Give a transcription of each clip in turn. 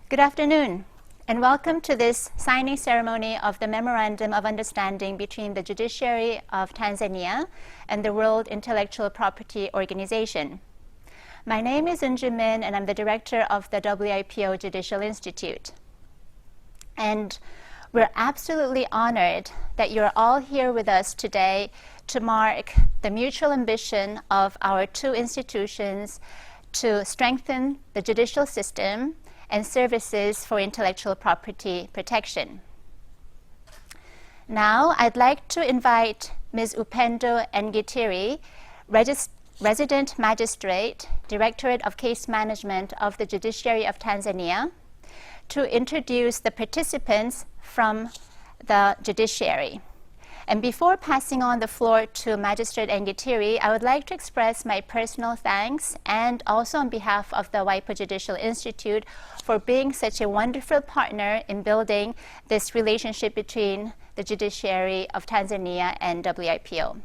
Good afternoon, and welcome to this signing ceremony of the Memorandum of Understanding between the Judiciary of Tanzania and the World Intellectual Property Organization. My name is Unju Min, and I'm the director of the WIPO Judicial Institute. And we're absolutely honored that you're all here with us today to mark the mutual ambition of our two institutions to strengthen the judicial system and services for intellectual property protection. Now, I'd like to invite Ms. Upendo Ngitiri, Resident Magistrate, Directorate of Case Management of the Judiciary of Tanzania, to introduce the participants from the judiciary. And before passing on the floor to Magistrate Ngitiri, I would like to express my personal thanks and also on behalf of the WIPO Judicial Institute for being such a wonderful partner in building this relationship between the Judiciary of Tanzania and WIPO.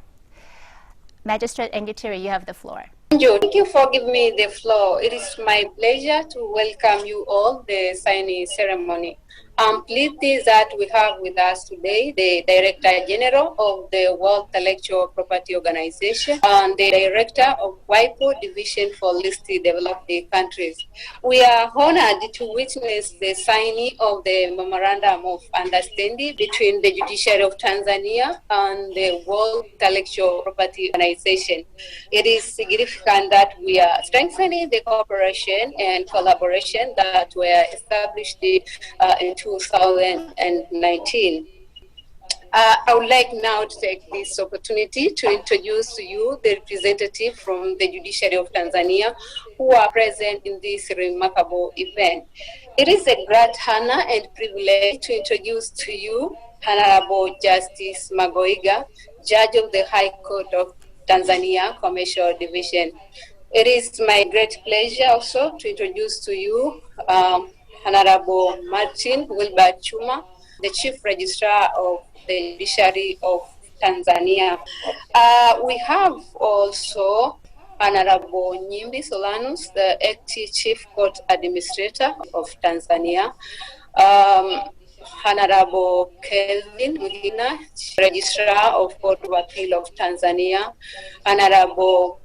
Magistrate Ngitiri, you have the floor. Thank you for giving me the floor. It is my pleasure to welcome you all to the signing ceremony. I'm pleased that we have with us today the Director General of the World Intellectual Property Organization and the Director of WIPO Division for Least Developed Countries. We are honored to witness the signing of the Memorandum of Understanding between the Judiciary of Tanzania and the World Intellectual Property Organization. It is significant that we are strengthening the cooperation and collaboration that were established in 2019. I would like now to take this opportunity to introduce to you the representative from the Judiciary of Tanzania who are present in this remarkable event. It is a great honor and privilege to introduce to you Honorable Justice Magoiga, Judge of the High Court of Tanzania Commercial Division. It is my great pleasure also to introduce to you Honorable Martin Wilbert Chuma, the Chief Registrar of the Judiciary of Tanzania. We have also Honorable Nyimbi Solanus, the Acting Chief Court Administrator of Tanzania. Honorable Kelvin Mugina, Registrar of Court of Appeal of Tanzania. Honorable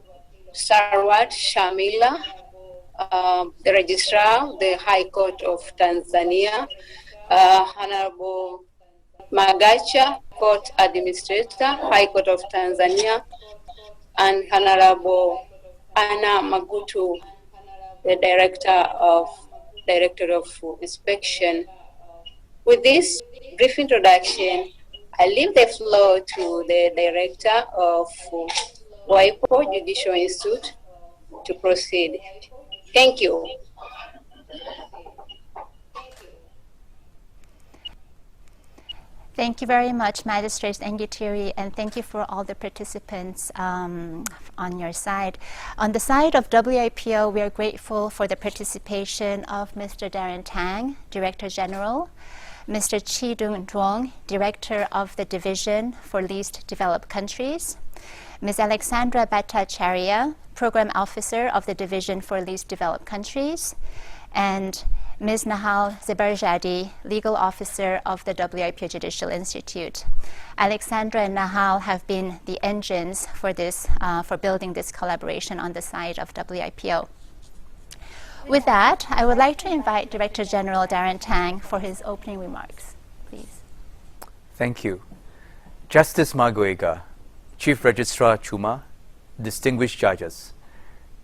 Sarwat Shamila, the Registrar, the High Court of Tanzania. Honorable Magacha, Court Administrator, High Court of Tanzania. And Honorable Anna Magutu, the Director of Inspection. With this brief introduction, I leave the floor to the Director of WIPO Judicial Institute to proceed. Thank you. Thank you very much, Magistrate Ngitiri, and thank you for all the participants on your side. On the side of WIPO, we are grateful for the participation of Mr. Darren Tang, Director General, Mr. Chi Dung Duong, Director of the Division for Least Developed Countries, Ms. Alexandra Bhattacharya, Program Officer of the Division for Least Developed Countries, and Ms. Nahal Zebarjadi, Legal Officer of the WIPO Judicial Institute. Alexandra and Nahal have been the engines for this, for building this collaboration on the side of WIPO. With that, I would like to invite Director General Darren Tang for his opening remarks, please. Thank you. Justice Magoiga, Chief Registrar Chuma, distinguished judges,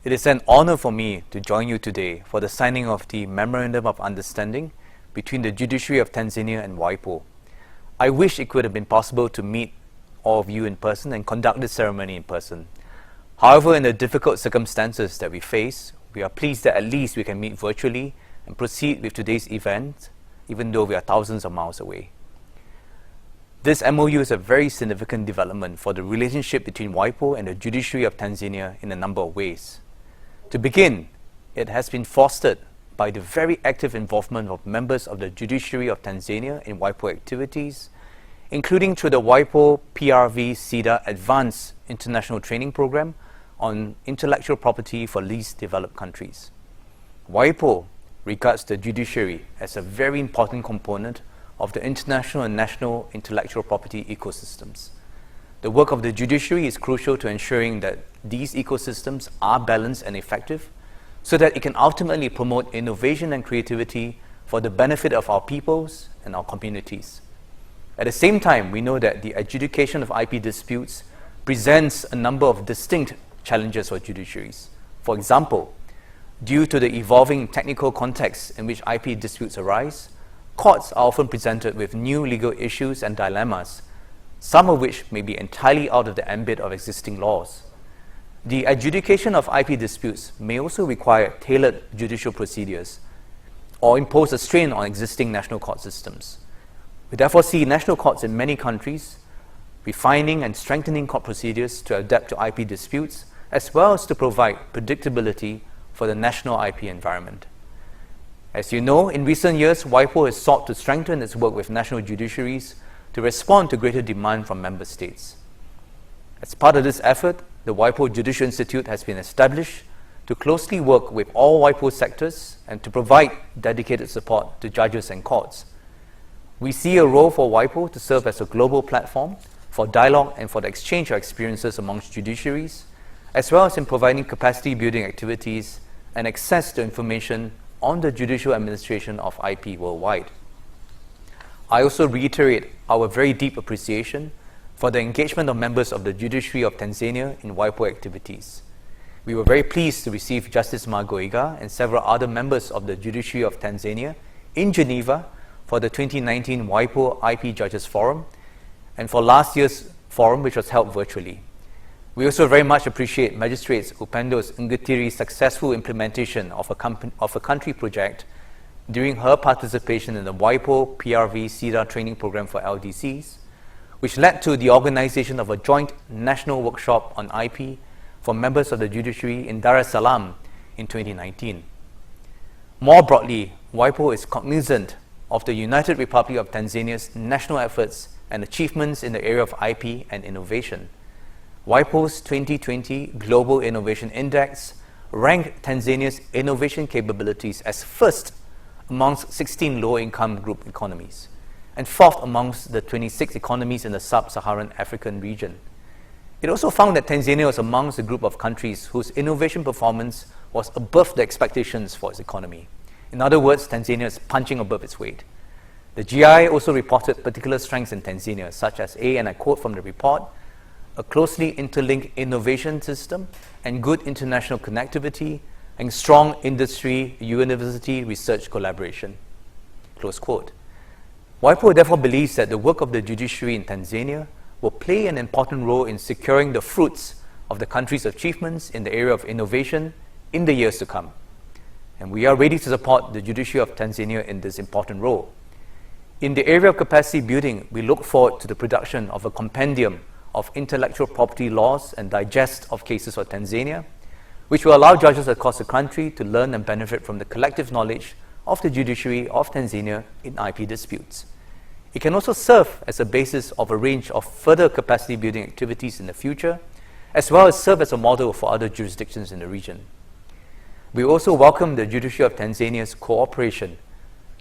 it is an honor for me to join you today for the signing of the Memorandum of Understanding between the Judiciary of Tanzania and WIPO. I wish it could have been possible to meet all of you in person and conduct this ceremony in person. However, in the difficult circumstances that we face, we are pleased that at least we can meet virtually and proceed with today's event, even though we are thousands of miles away. This MOU is a very significant development for the relationship between WIPO and the Judiciary of Tanzania in a number of ways. To begin, it has been fostered by the very active involvement of members of the Judiciary of Tanzania in WIPO activities, including through the WIPO PRV SIDA Advanced International Training Program on Intellectual Property for Least Developed Countries. WIPO regards the judiciary as a very important component of the international and national intellectual property ecosystems. The work of the judiciary is crucial to ensuring that these ecosystems are balanced and effective so that it can ultimately promote innovation and creativity for the benefit of our peoples and our communities. At the same time, we know that the adjudication of IP disputes presents a number of distinct challenges for judiciaries. For example, due to the evolving technical context in which IP disputes arise, courts are often presented with new legal issues and dilemmas, some of which may be entirely out of the ambit of existing laws. The adjudication of IP disputes may also require tailored judicial procedures or impose a strain on existing national court systems. We therefore see national courts in many countries refining and strengthening court procedures to adapt to IP disputes, as well as to provide predictability for the national IP environment. As you know, in recent years, WIPO has sought to strengthen its work with national judiciaries to respond to greater demand from member states. As part of this effort, the WIPO Judicial Institute has been established to closely work with all WIPO sectors and to provide dedicated support to judges and courts. We see a role for WIPO to serve as a global platform for dialogue and for the exchange of experiences amongst judiciaries, as well as in providing capacity building activities and access to information on the judicial administration of IP worldwide. I also reiterate our very deep appreciation for the engagement of members of the Judiciary of Tanzania in WIPO activities. We were very pleased to receive Justice Magoiga and several other members of the Judiciary of Tanzania in Geneva for the 2019 WIPO IP Judges Forum and for last year's forum, which was held virtually. We also very much appreciate Magistrates Upendo's Ngitiri's successful implementation of a country project during her participation in the WIPO PRV CEDA training program for LDCs, which led to the organization of a joint national workshop on IP for members of the judiciary in Dar es Salaam in 2019. More broadly, WIPO is cognizant of the United Republic of Tanzania's national efforts and achievements in the area of IP and innovation. WIPO's 2020 Global Innovation Index ranked Tanzania's innovation capabilities as first amongst 16 low-income group economies and fourth amongst the 26 economies in the sub-Saharan African region. It also found that Tanzania was amongst a group of countries whose innovation performance was above the expectations for its economy. In other words, Tanzania is punching above its weight. The GI also reported particular strengths in Tanzania, such as and I quote from the report, a closely interlinked innovation system and good international connectivity and strong industry-university research collaboration, close quote. WIPO therefore believes that the work of the judiciary in Tanzania will play an important role in securing the fruits of the country's achievements in the area of innovation in the years to come. And we are ready to support the judiciary of Tanzania in this important role. In the area of capacity building, we look forward to the production of a compendium of intellectual property laws and digest of cases for Tanzania, which will allow judges across the country to learn and benefit from the collective knowledge of the judiciary of Tanzania in IP disputes. It can also serve as a basis of a range of further capacity building activities in the future, as well as serve as a model for other jurisdictions in the region. We also welcome the judiciary of Tanzania's cooperation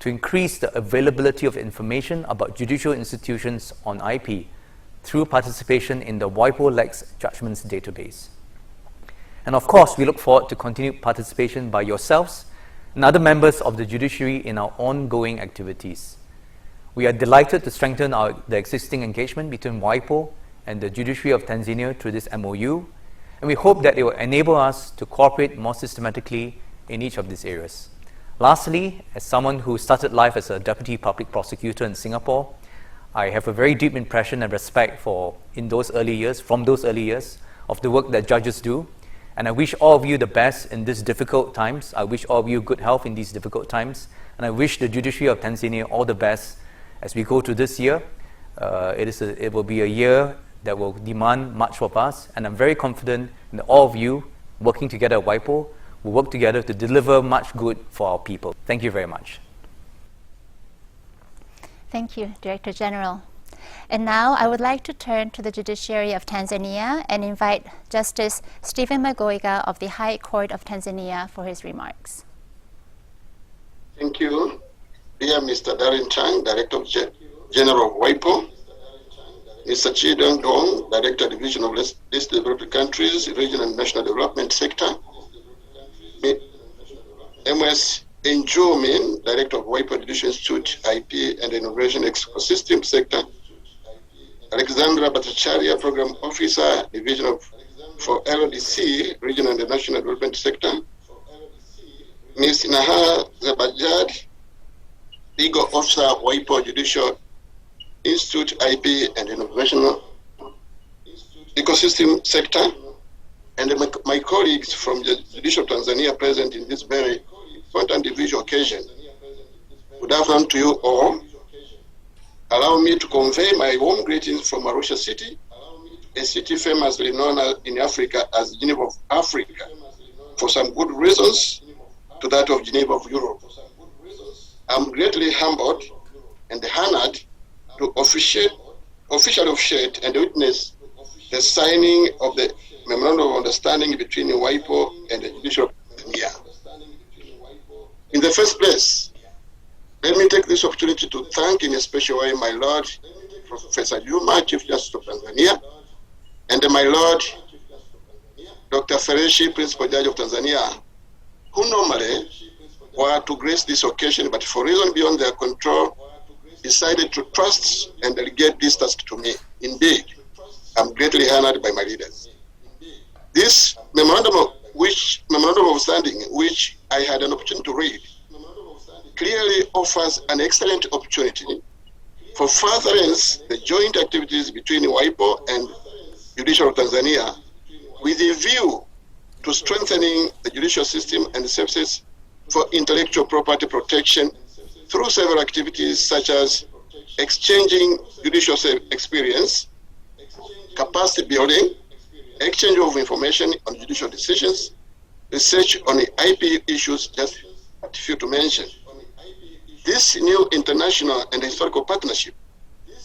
to increase the availability of information about judicial institutions on IP through participation in the WIPO Lex Judgments database. And of course, we look forward to continued participation by yourselves and other members of the judiciary in our ongoing activities. We are delighted to strengthen the existing engagement between WIPO and the Judiciary of Tanzania through this MOU, and we hope that it will enable us to cooperate more systematically in each of these areas. Lastly, as someone who started life as a deputy public prosecutor in Singapore, I have a very deep impression and respect from those early years, of the work that judges do. And I wish all of you the best in these difficult times. I wish all of you good health in these difficult times. And I wish the Judiciary of Tanzania all the best as we go through this year. It will be a year that will demand much of us. And I'm very confident that all of you working together at WIPO will work together to deliver much good for our people. Thank you very much. Thank you, Director General. And now I would like to turn to the Judiciary of Tanzania and invite Justice Stephen Magoiga of the High Court of Tanzania for his remarks. Thank you. Dear Mr. Darren Chang, Director General of WIPO, Mr. Chidong Dong, Director Division of Least Developed Countries, Regional and National Development Sector, MS Enjo Min, Director of WIPO Education Institute, IP and Innovation Ecosystem Sector, Alexandra Bhattacharya, Program Officer, Division for LDC, Regional and National Development Sector, Ms. Naha Zabajad, Legal Officer, WIPO Judicial Institute, IP and Innovation Ecosystem Sector, and my colleagues from the Judicial Tanzania present in this very important individual occasion. Good afternoon to you all. Allow me to convey my warm greetings from Arusha City, a city famously known in Africa as Geneva of Africa, for some good reasons, to that of Geneva of Europe. I'm greatly humbled and honored to officially officiate and witness the signing of the Memorandum of Understanding between WIPO and the Judicial Tanzania. In the first place, let me take this opportunity to thank in a special way my Lord, Professor Juma, Chief Justice of Tanzania, and my Lord, Dr. Fereshi, Principal Judge of Tanzania, who normally were to grace this occasion, but for reasons beyond their control, decided to trust and delegate this task to me. Indeed, I'm greatly honored by my leaders. This memorandum of understanding, which I had an opportunity to read, clearly offers an excellent opportunity for furtherance the joint activities between WIPO and Judicial Tanzania with a view to strengthening the judicial system and services for intellectual property protection through several activities such as exchanging judicial experience, capacity building, exchange of information on judicial decisions, research on the IP issues, just a few to mention. This new international and historical partnership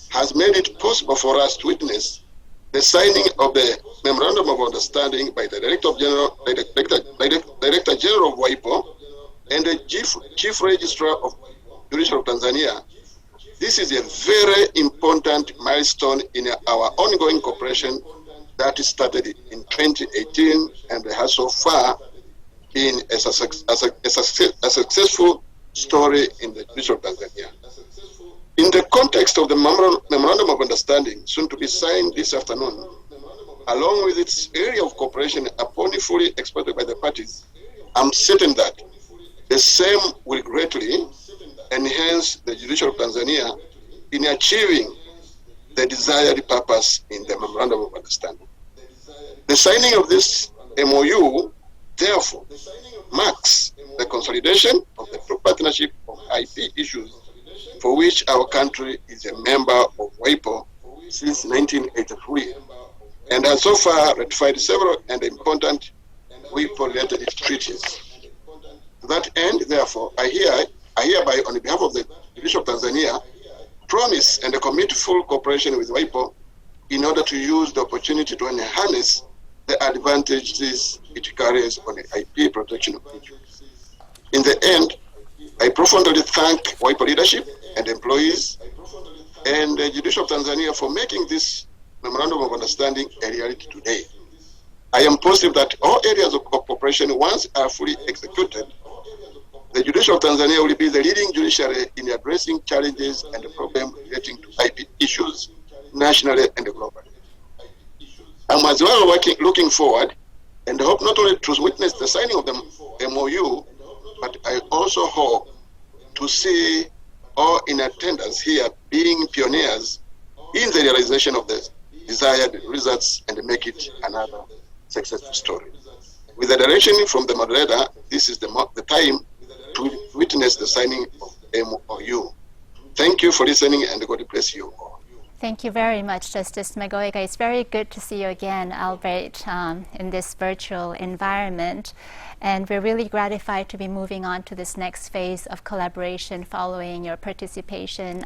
has made it possible for us to witness the signing of the Memorandum of Understanding by the Director General of WIPO and the Chief Registrar of Judicial Tanzania. This is a very important milestone in our ongoing cooperation that started in 2018 and has so far been a successful story in the Judicial Tanzania. In the context of the Memorandum of Understanding, soon to be signed this afternoon, along with its area of cooperation upon fully exploited by the parties, I'm certain that the same will greatly enhance the Judicial Tanzania in achieving the desired purpose in the Memorandum of Understanding. The signing of this MOU, therefore, marks the consolidation of the partnership of IP issues for which our country is a member of WIPO since 1983 and has so far ratified several and important WIPO-related treaties. To that end, therefore, I hereby, on behalf of the Judicial Tanzania, promise and commit full cooperation with WIPO in order to use the opportunity to enhance the advantages it carries on the IP protection of issues. In the end, I profoundly thank WIPO leadership and employees and the Judicial Tanzania for making this Memorandum of Understanding a reality today. I am positive that all areas of cooperation, once are fully executed, the Judicial Tanzania will be the leading judiciary in addressing challenges and problems relating to IP issues nationally and globally. I'm as well looking forward and hope not only to witness the signing of the MOU, but I also hope to see all in attendance here being pioneers in the realization of the desired results and make it another successful story. With the direction from the moderator, this is the time to witness the signing of MOU. Thank you for listening and God bless you all. Thank you very much, Justice Magoiga. It's very good to see you again, albeit in this virtual environment. And we're really gratified to be moving on to this next phase of collaboration following your participation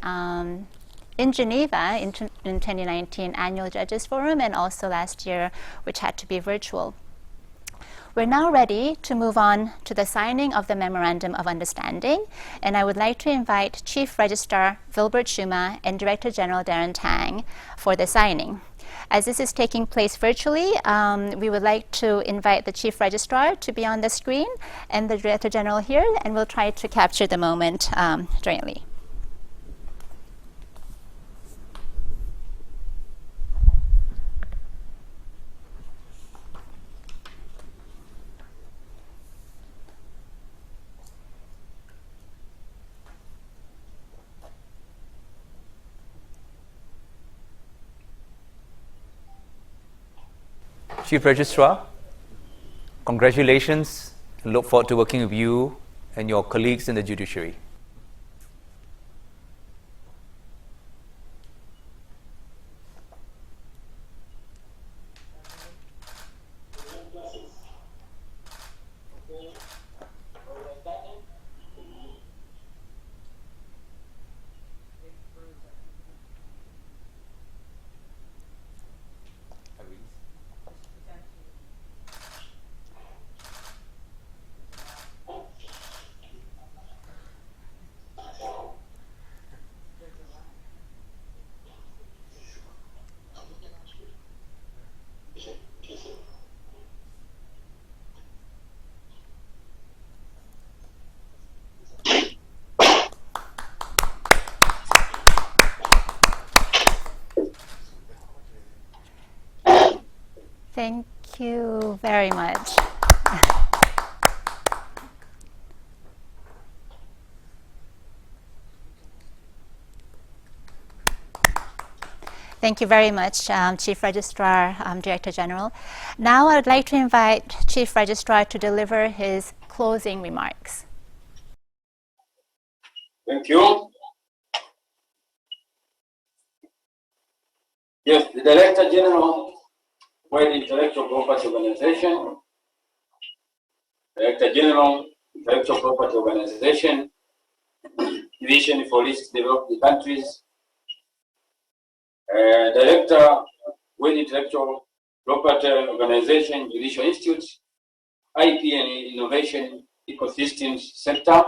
in Geneva in 2019 Annual Judges Forum and also last year, which had to be virtual. We're now ready to move on to the signing of the Memorandum of Understanding, and I would like to invite Chief Registrar Wilbert Schuma and Director General Darren Tang for the signing. As this is taking place virtually, we would like to invite the Chief Registrar to be on the screen and the Director General here, and we'll try to capture the moment jointly. Chief Registrar, congratulations and look forward to working with you and your colleagues in the judiciary. Thank you very much. Thank you very much, Chief Registrar, Director General. Now I would like to invite Chief Registrar to deliver his closing remarks. Thank you. Yes, the Director General, World Intellectual Property Organization, Director General, Intellectual Property Organization, Division for Least Developed Countries, Director, World Intellectual Property Organization, Judicial Institute, IP and Innovation Ecosystems Center,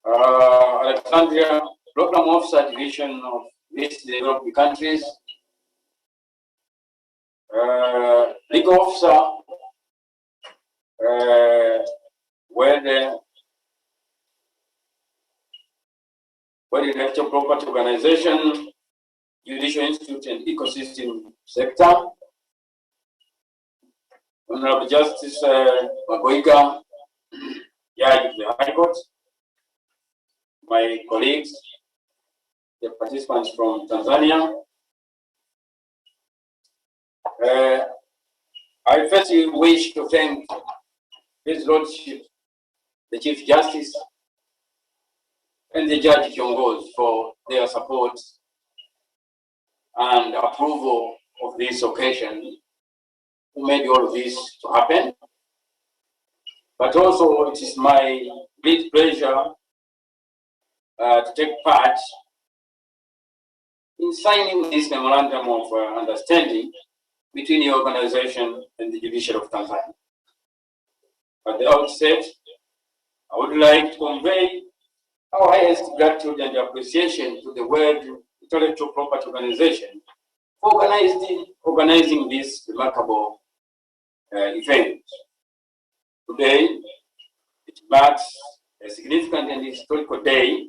Alexandria, Program Officer, Division of Least Developed Countries, Legal Officer, World Intellectual Property Organization, Judicial Institute and Ecosystem Sector, Honorable Justice Magoiga, Judge of the High Court, my colleagues, the participants from Tanzania. I first wish to thank His Lordship, the Chief Justice, and the Judge Kiongozi for their support and approval of this occasion, who made all of this to happen. But also, it is my great pleasure to take part in signing this Memorandum of Understanding between the organization and the Judiciary of Tanzania. At the outset, I would like to convey our highest gratitude and appreciation to the World Intellectual Property Organization for organizing this remarkable event. Today, it marks a significant and historical day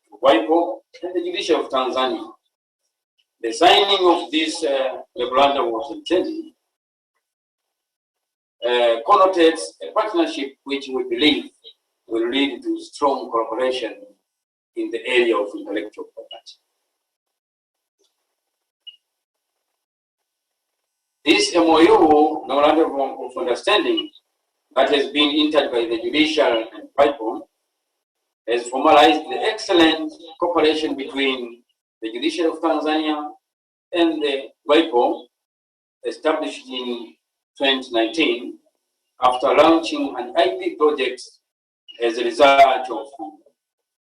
for WIPO and the Judiciary of Tanzania. The signing of this memorandum was intended connotates a partnership which we believe will lead to strong collaboration in the area of intellectual property. This MOU, Memorandum of Understanding, that has been entered by the Judicial and WIPO, has formalized the excellent cooperation between the Judiciary of Tanzania and the WIPO, established in 2019 after launching an IP project as a result of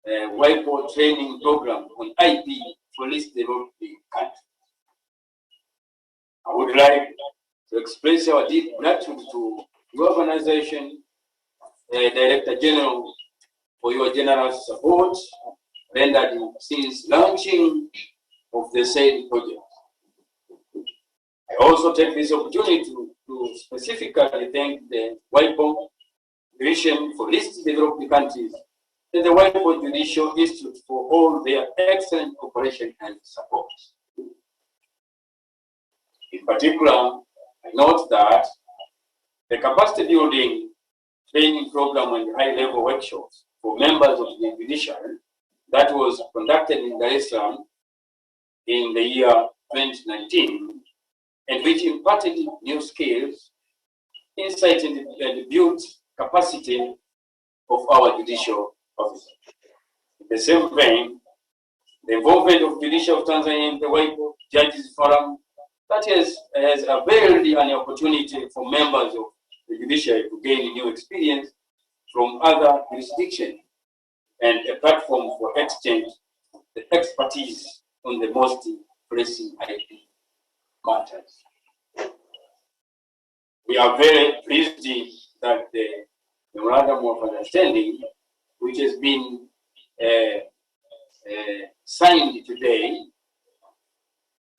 a WIPO training program on IP for least developed countries. I would like to express our deep gratitude to your organization, Director General, for your generous support rendered since launching of the said project. I also take this opportunity to specifically thank the WIPO Division for Least Developed Countries and the WIPO Judicial Institute for all their excellent cooperation and support. In particular, I note that the capacity building training program and high-level workshops for members of the judiciary that was conducted in Dar es Salaam in the year 2019, and which imparted new skills, insight, and built capacity of our judicial officers. In the same vein, the involvement of Judicial of Tanzania in the WIPO Judges Forum that has availed an opportunity for members of the judiciary to gain new experience from other jurisdictions and a platform for exchange the expertise on the most pressing IP matters. We are very pleased that the Memorandum of Understanding, which has been signed today,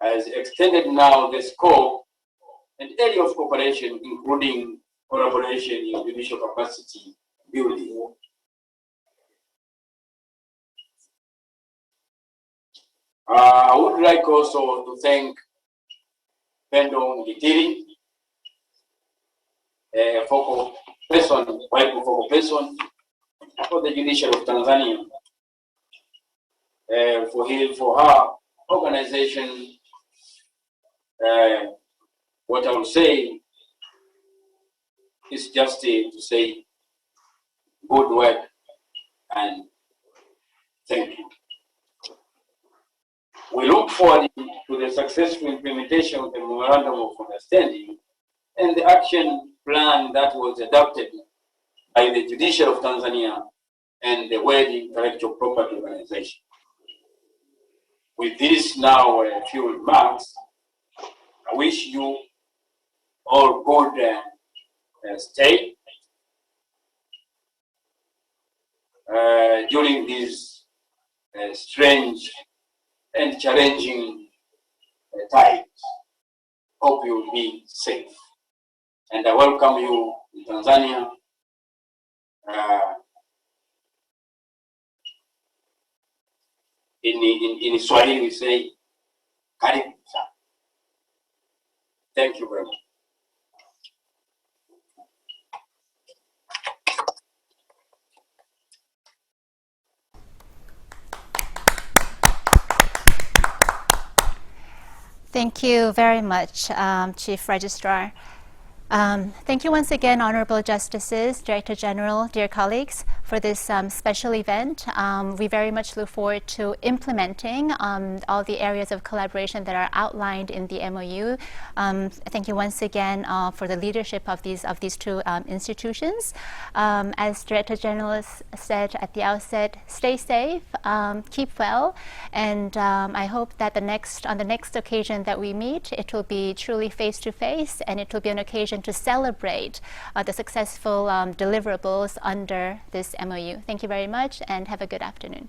has extended now the scope and area of cooperation, including collaboration in judicial capacity building. I would like also to thank Pendo Ngitiri, focal person, WIPO focal person for the Judiciary of Tanzania, for her organization. What I will say is just to say good work and thank you. We look forward to the successful implementation of the Memorandum of Understanding and the action plan that was adopted by the Judiciary of Tanzania and the World Intellectual Property Organization. With this now a few remarks, I wish you all good stay during these strange and challenging times. Hope you will be safe. And I welcome you in Tanzania. In Swahili we say, karibu sana. Thank you very much. Thank you very much, Chief Registrar. Thank you once again, Honorable Justices, Director General, dear colleagues, for this special event. We very much look forward to implementing all the areas of collaboration that are outlined in the MOU. Thank you once again for the leadership of these two institutions. As Director General said at the outset, stay safe, keep well, and I hope that on the next occasion that we meet, it will be truly face-to-face, and it will be an occasion to celebrate the successful deliverables under this MOU. Thank you very much and have a good afternoon.